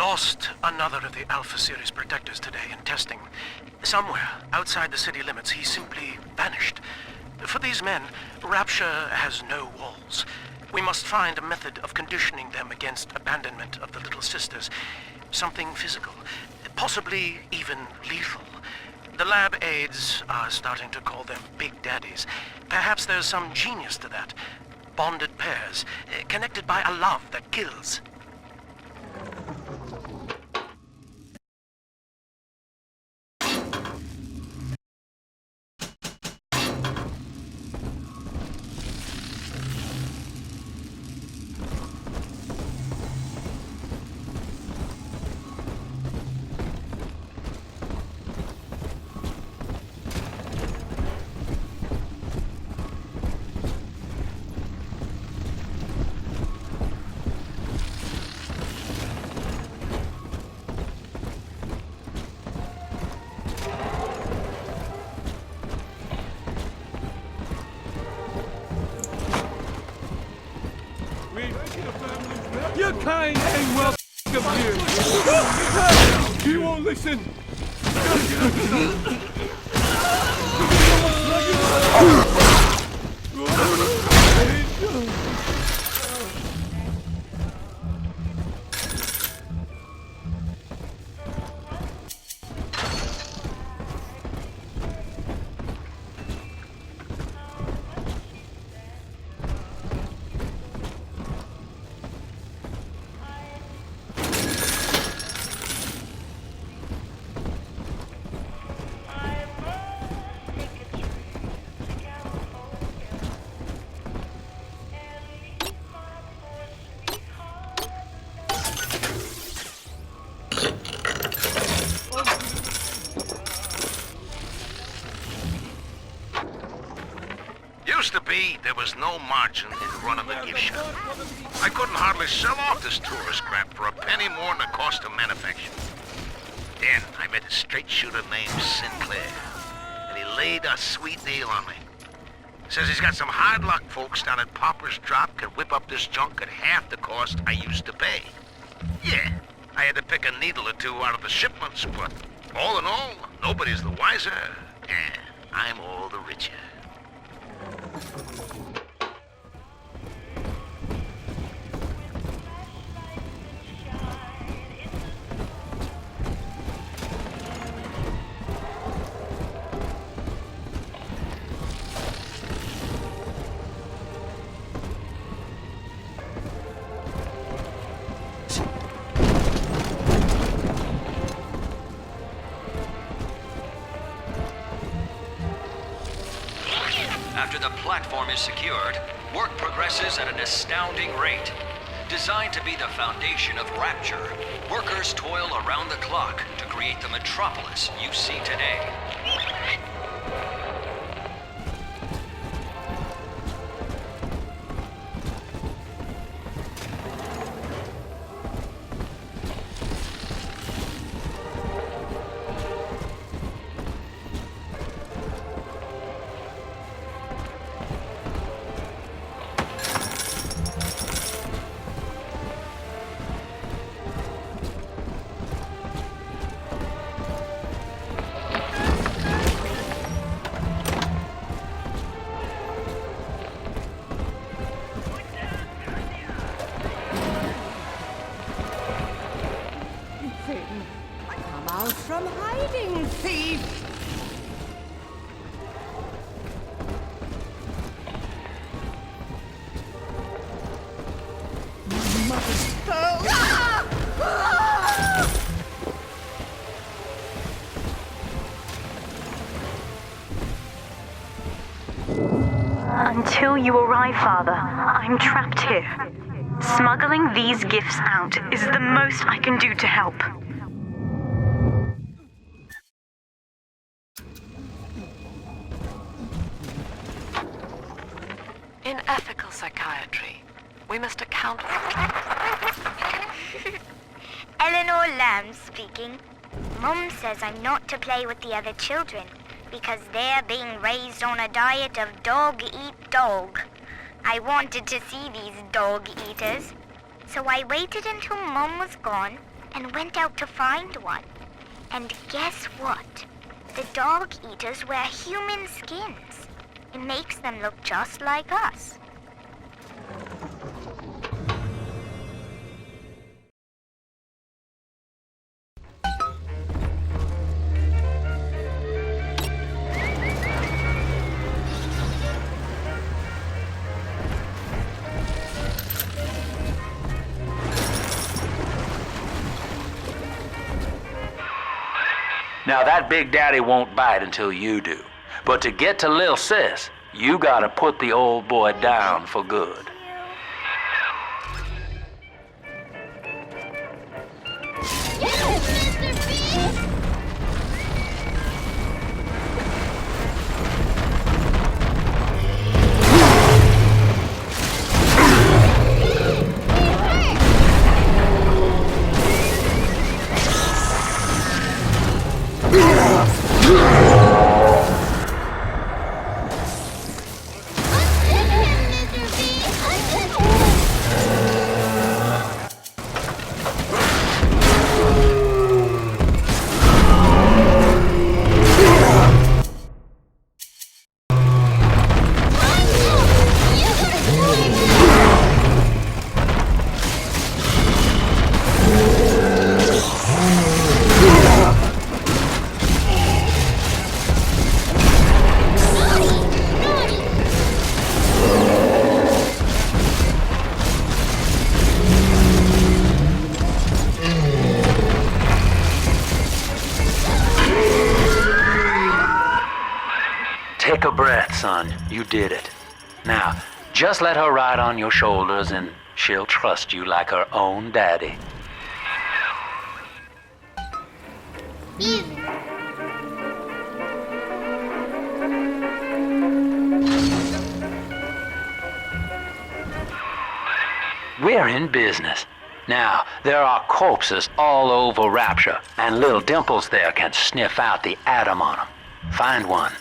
lost another of the Alpha Series protectors today in testing. Somewhere outside the city limits, he simply vanished. For these men, Rapture has no walls. We must find a method of conditioning them against abandonment of the Little Sisters. Something physical, possibly even lethal. The lab aides are starting to call them Big Daddies. Perhaps there's some genius to that. Bonded pairs, connected by a love that kills. Your kind ain't welcome here. You won't listen. Used to be, there was no margin in running the gift shop. I couldn't hardly sell off this tourist scrap for a penny more than the cost of manufacture. Then I met a straight shooter named Sinclair, and he laid a sweet deal on me. Says he's got some hard luck folks down at Popper's Drop can whip up this junk at half the cost I used to pay. Yeah, I had to pick a needle or two out of the shipments, but all in all, nobody's the wiser, and I'm all the richer. After the platform is secured, work progresses at an astounding rate. Designed to be the foundation of Rapture, workers toil around the clock to create the metropolis you see today. Come out from hiding, thief! Mother's foe! Until you arrive, Father, I'm trapped here. Smuggling these gifts out is the most I can do to help. In ethical psychiatry, we must account for... Eleanor Lamb speaking. Mom says I'm not to play with the other children because they're being raised on a diet of dog-eat-dog. I wanted to see these dog eaters, so I waited until Mom was gone and went out to find one. And guess what? The dog eaters wear human skins. It makes them look just like us. Now that Big Daddy won't bite until you do. But to get to Lil Sis, you gotta put the old boy down for good. Take a breath, son. You did it. Now, just let her ride on your shoulders and she'll trust you like her own daddy. We're in business. Now, there are corpses all over Rapture, and little Dimples there can sniff out the atom on them. Find one.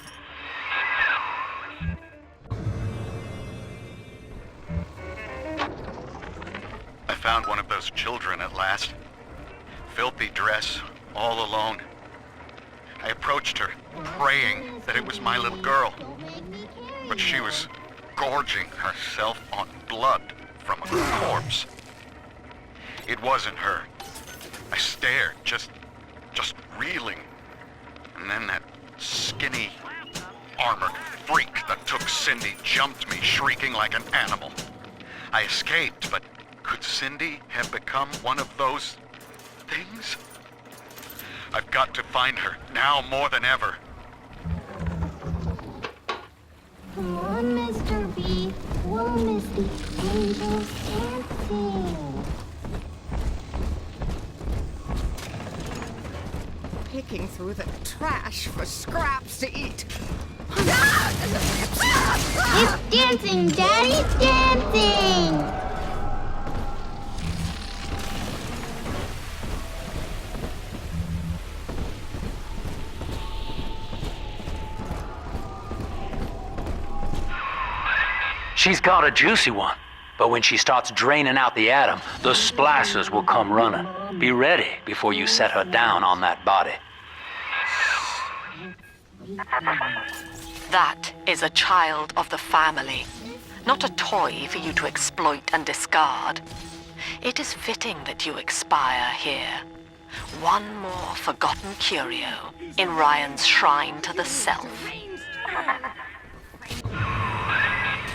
I found one of those children at last. Filthy dress, all alone. I approached her, praying that it was my little girl. But she was gorging herself on blood from a corpse. It wasn't her. I stared, just reeling. And then that skinny, armored freak that took Cindy jumped me, shrieking like an animal. I escaped, but could Cindy have become one of those things? I've got to find her, now more than ever. Come on, Mr. B. We'll miss the angels dancing. Picking through the trash for scraps to eat. It's dancing, Daddy, it's dancing! She's got a juicy one, but when she starts draining out the atom, the splicers will come running. Be ready before you set her down on that body. That is a child of the family, not a toy for you to exploit and discard. It is fitting that you expire here. One more forgotten curio in Ryan's shrine to the self.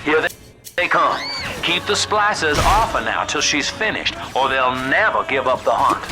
Here they come. Keep the splicers off her now till she's finished, or they'll never give up the hunt.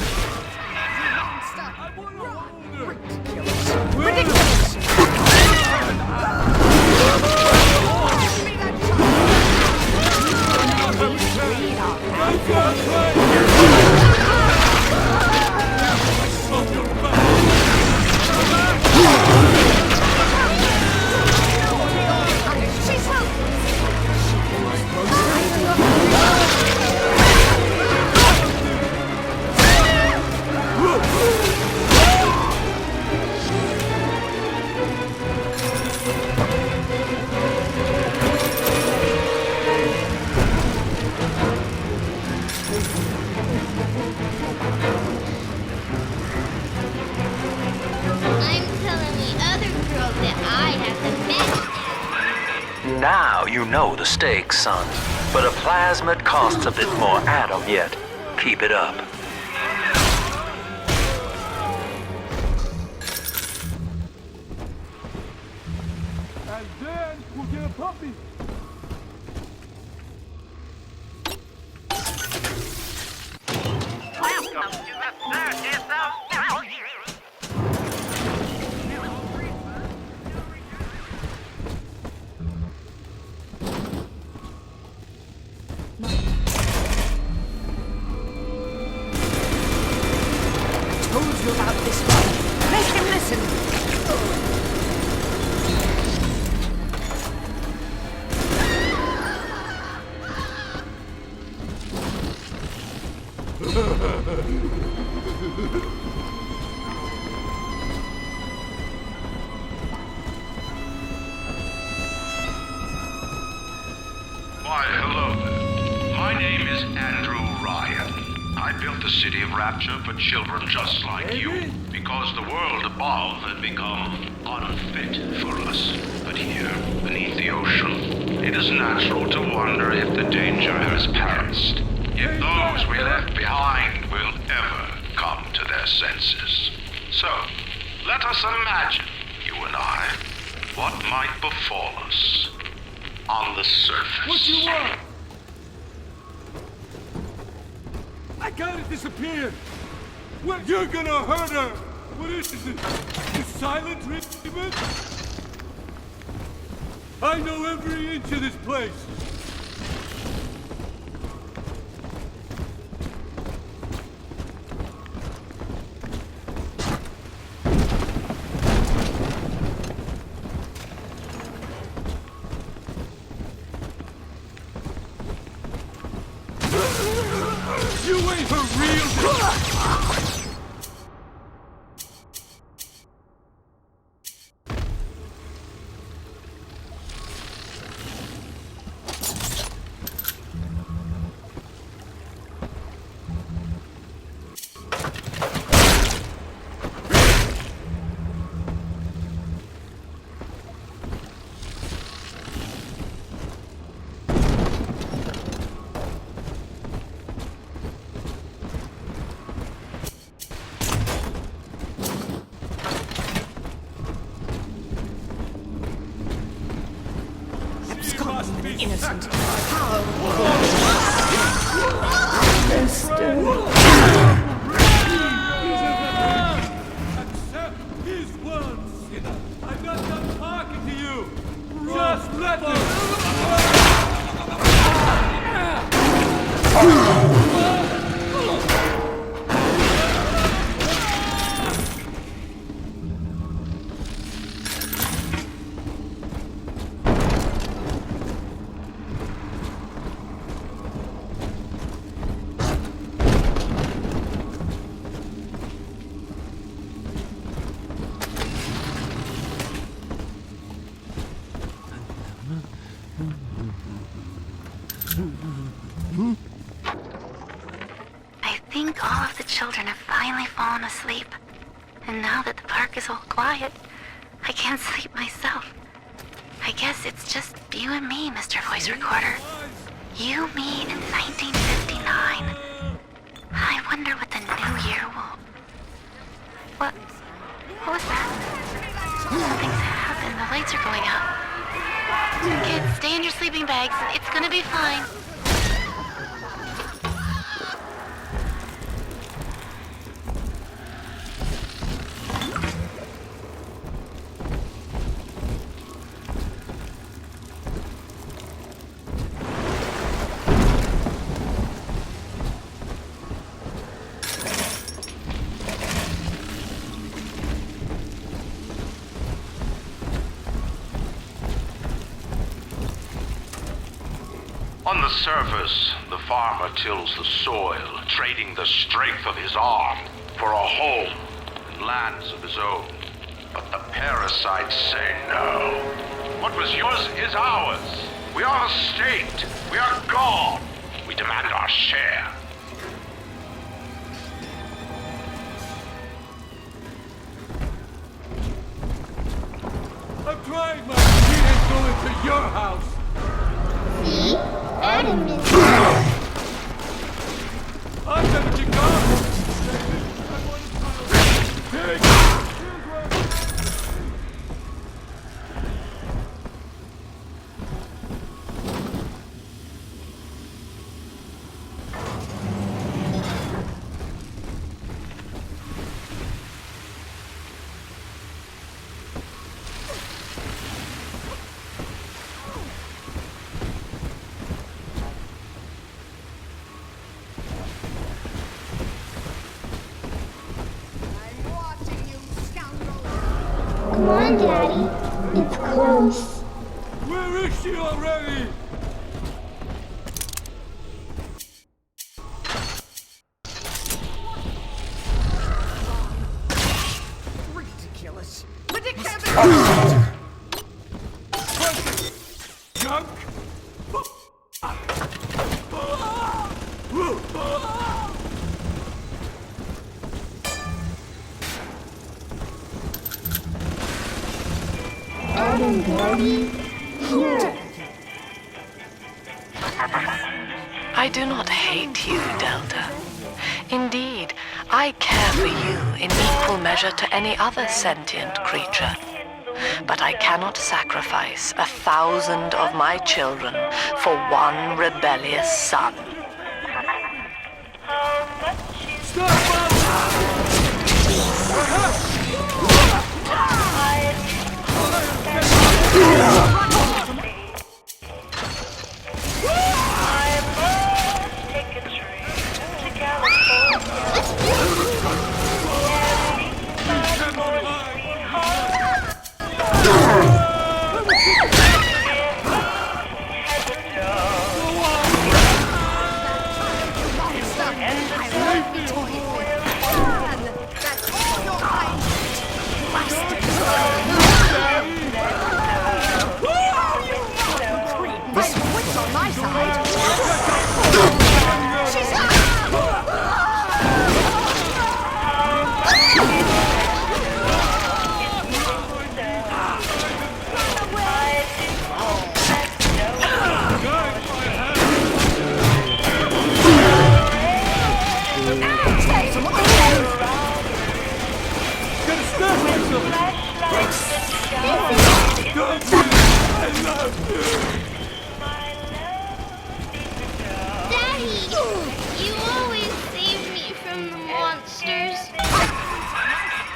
Now you know the stakes, son. But a plasmid costs a bit more atom yet. Keep it up. And then we'll get a puppy. Welcome to the circus of Told you about this one. Make him listen. Why, hello there. My name is Andrew Ryan. I built the city of Rapture for children just like you, because the world above had become unfit for us. But here, beneath the ocean, it is natural to wonder if the danger has passed. If those we left behind will ever come to their senses. So, let us imagine, you and I, what might befall us on the surface. What you want? I gotta disappear. Well, you're gonna hurt her. What is it? The silent treatment? I know every inch of this place. You ain't her real. Innocent. Accept his words. I'm not done talking to you. Just let them. I think all of the children have finally fallen asleep. And now that the park is all quiet, I can't sleep myself. I guess it's just you and me, Mr. Voice Recorder. You, me, in 1959. I wonder what the new year will... What was that? Something's happened. The lights are going out. Kids, stay in your sleeping bags. It's gonna be fine. On the surface, the farmer tills the soil, trading the strength of his arm for a home and lands of his own. But the parasites say no. What was yours is ours. We are the state. We are God. We demand our share. I'm trying, my kid ain't going to your house. on, Daddy. It's close. Where is she already? Ridiculous. Ridiculous. Junk? Adam, Daddy. Here. I do not hate you, Delta. Indeed, I care for you in equal measure to any other sentient creature. But I cannot sacrifice 1,000 of my children for one rebellious son.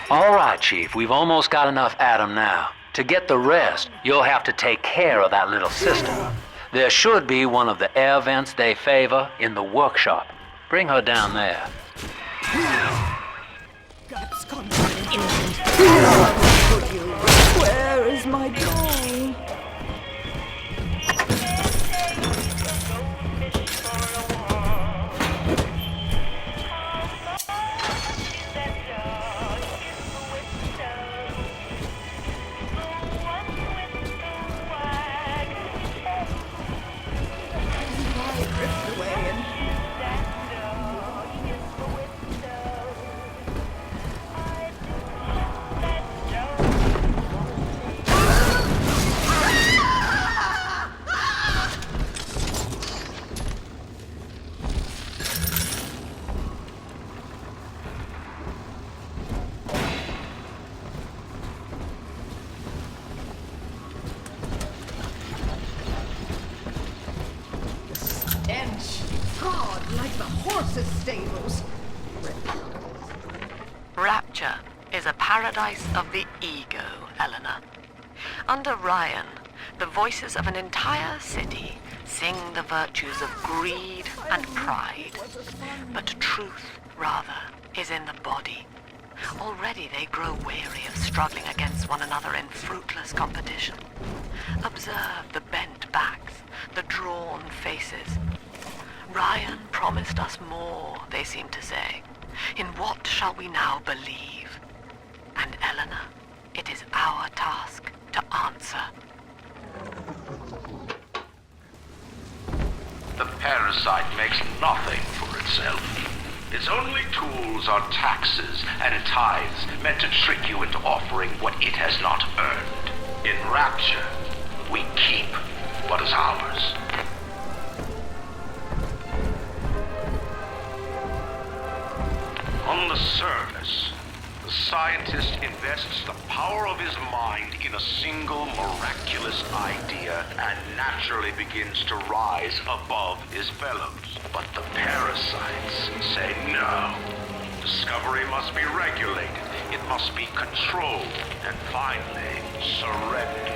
All right, Chief, we've almost got enough Adam now. To get the rest, you'll have to take care of that little sister. There should be one of the air vents they favor in the workshop. Bring her down there. Where is my doll? God, like the horses' stables. Rapture is a paradise of the ego, Eleanor. Under Ryan, the voices of an entire city sing the virtues of greed and pride. But truth, rather, is in the body. Already they grow weary of struggling against one another in fruitless competition. Observe the bent backs, the drawn faces. Ryan promised us more, they seem to say. In what shall we now believe? And Eleanor, it is our task to answer. The parasite makes nothing for itself. Its only tools are taxes and tithes meant to trick you into offering what it has not earned. In Rapture, we keep what is ours. On the surface, the scientist invests the power of his mind in a single miraculous idea and naturally begins to rise above his fellows. But the parasites say no. Discovery must be regulated, it must be controlled, and finally, surrendered.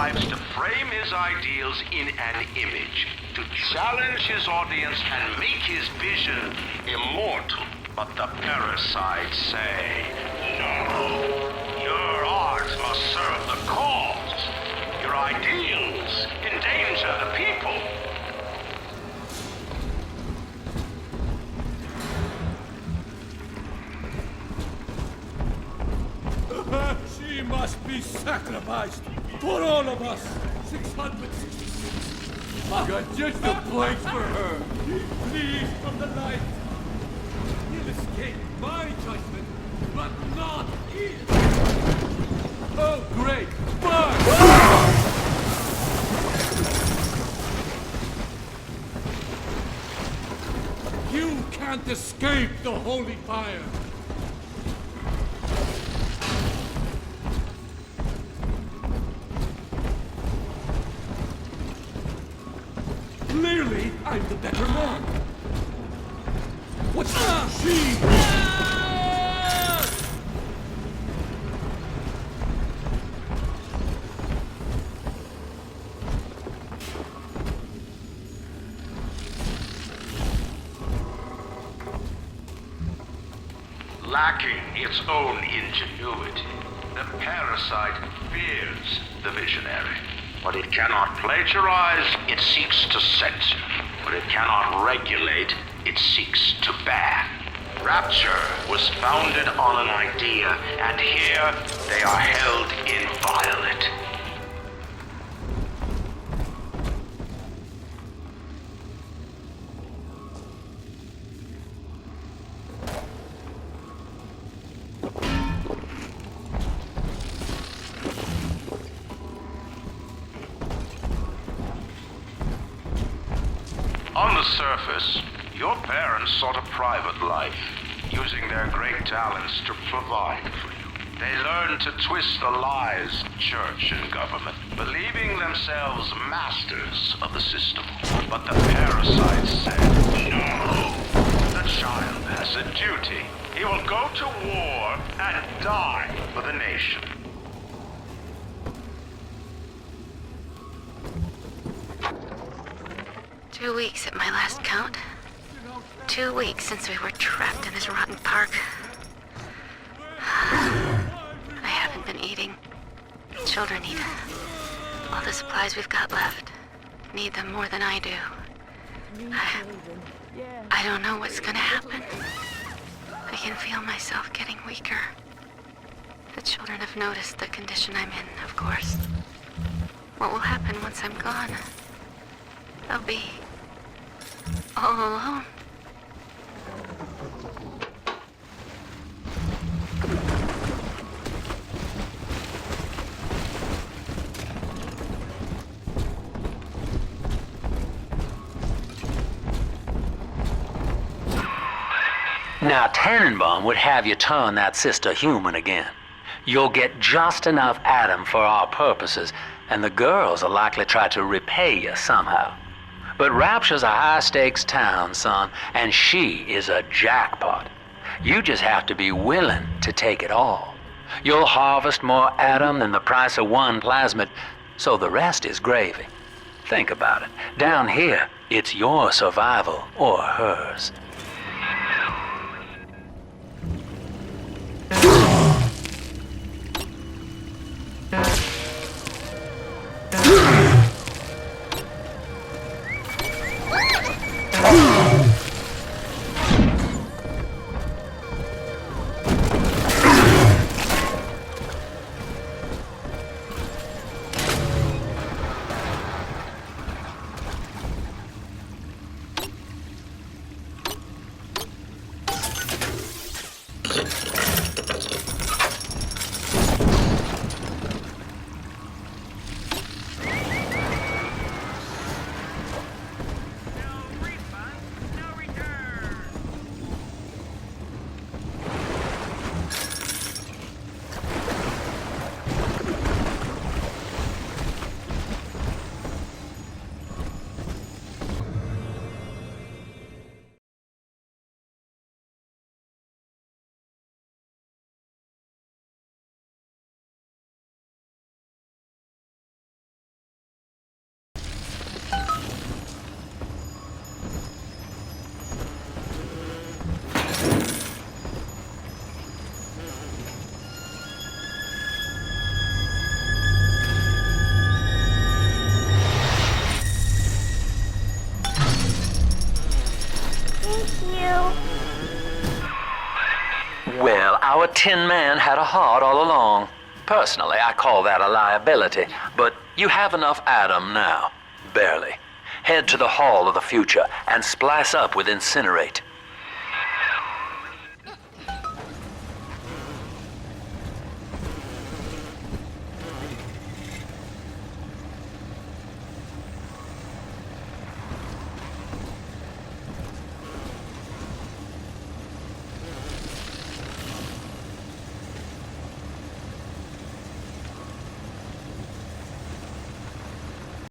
strives to frame his ideals in an image, to challenge his audience and make his vision immortal. But the parasites say, no, your art must serve the cause. Your ideals endanger the people. She must be sacrificed for all of us. 666. I got just a place for her. Please, from the light. He'll escape my judgment, but not his. Oh, great. Burn! You can't escape the holy fire. Clearly, I'm the better man. What's she? Lacking its own ingenuity, the parasite fears the visionary. What it cannot plagiarize, it seeks to censor. What it cannot regulate, it seeks to ban. Rapture was founded on an idea, and here they are held inviolate. On the surface, your parents sought a private life, using their great talents to provide for you. They learned to twist the lies of church and government, believing themselves masters of the system. But the parasites said, no, the child has a duty. He will go to war and die for the nation. 2 weeks at my last count. 2 weeks since we were trapped in this rotten park. I haven't been eating. Children need all the supplies we've got left. Need them more than I do. I don't know what's gonna happen. I can feel myself getting weaker. The children have noticed the condition I'm in, of course. What will happen once I'm gone? I'll be all alone. Now, Tannenbaum would have you turn that sister human again. You'll get just enough Adam for our purposes, and the girls are likely to try to repay you somehow. But Rapture's a high-stakes town, son, and she is a jackpot. You just have to be willing to take it all. You'll harvest more Adam than the price of one plasmid, so the rest is gravy. Think about it. Down here, it's your survival or hers. you. Well, our Tin Man had a heart all along. Personally, I call that a liability, but you have enough Adam now. Barely. Head to the Hall of the Future and splice up with Incinerate.